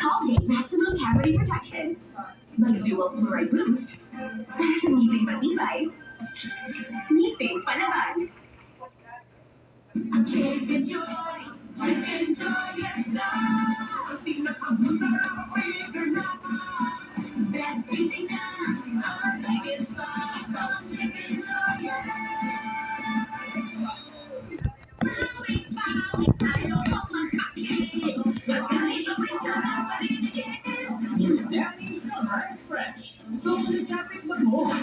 Colgate Maximum Cavity Protection. May dual fluoride boost. Sa ngipin matibay. Ngipin palaban. Chicken Joy! Chicken Joy, yes na! Pinakamasarap flavor na! Best tasting na! Ang biggest pa! Ang Chicken Joy, yes! Bawit ayaw ko magkakit. Pagkalit ako'y sarap pa rin New Danny Sunrise Fresh. Totally tapping the more.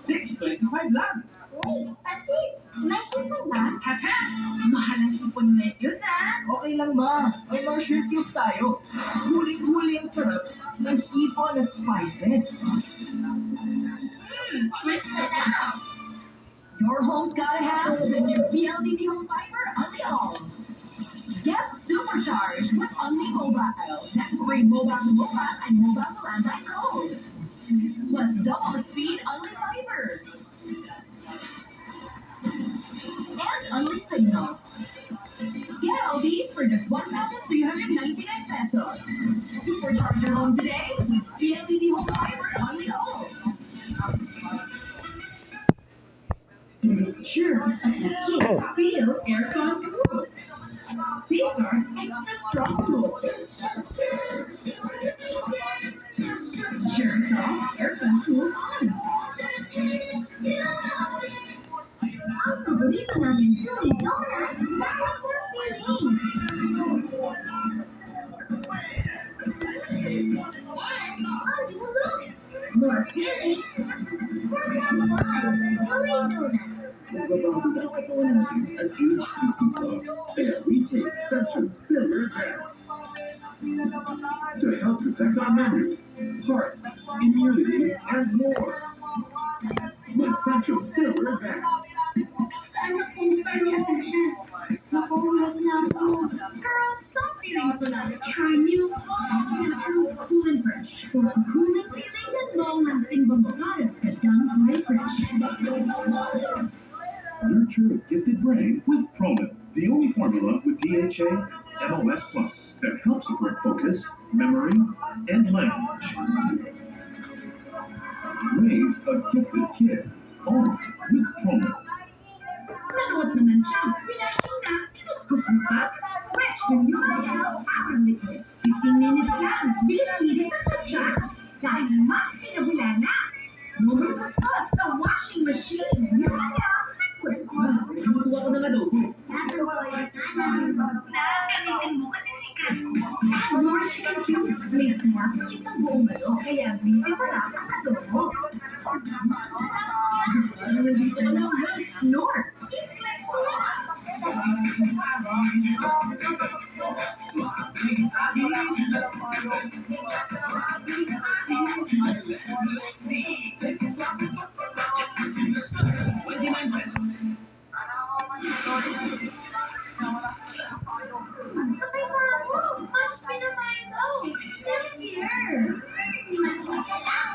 6.25 lang. Wait, that's it. May hipon ba? Hapa! Mahal ang hipon ngayon na. Okay lang ma. May mga shrimp cubes tayo. Huling-huli ang sarap ng hipon at spices. Let's sit down. Your home's gotta have the new PLDT Home Fiber Unli Home. Get supercharged with Unli Mobile. That's free mobile to mobile and mobile to landline calls. Plus double the speed Unli Fiber. And Unli Signal. Get all these for just 1,399 pesos. Supercharge your home today with PLDT Home Fiber Unli Home. Release germs at the kid. Feel aircon cool. Safeguard extra strong cool. Germs off, aircon cool on. Ang paborito namin tuloy donut, dapat more feeling. Oh, you look! More feeling. Tuloy donut. Nagbabago na ang age 50 plus, kaya we take Centrum Silver Advance to help protect our memory, heart, immunity, and more. With Centrum Silver Advance. Sana kung special. Nakulas na ako. Girl, stop feeling relaxed. Try new Centrum's Cool and Fresh. For a cooling feeling na long-lasting bumagara ka dang Toy Fresh. Nurture a gifted brain with Promil, the only formula with DHA, MOS Plus that helps support focus, memory, and language. Raise a gifted kid, all with Promil. Naluot naman siya. Pinahing na. Kinuskupin pa. Fresh na new L'Oreal Power Liquid. 15 minutes lang. Bilis-bilis ang tatsa. Dahil mas pinabula na. No more kuskus sa washing machine. New L'Oreal Liquid. Nakuha ko ng adobo. Nakakalitin mo kasi secret ko. Add more chicken cubes. May smart na isang buong manok. Kaya bilis sarap ang adobo. Dito na lang. Nor.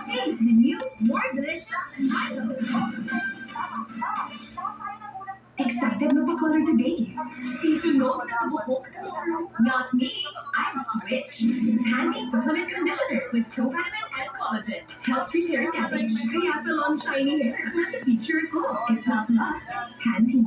Taste the new, more delicious Milo. Excited magpa-color today. Sisunod na buhok ko. Not me. I'm Switch. Handy supplement conditioner with provitamin and collagen. Helps repair damage. Kaya sa long shiny hair. Mas feature ko. It's not luck. It's Pantene.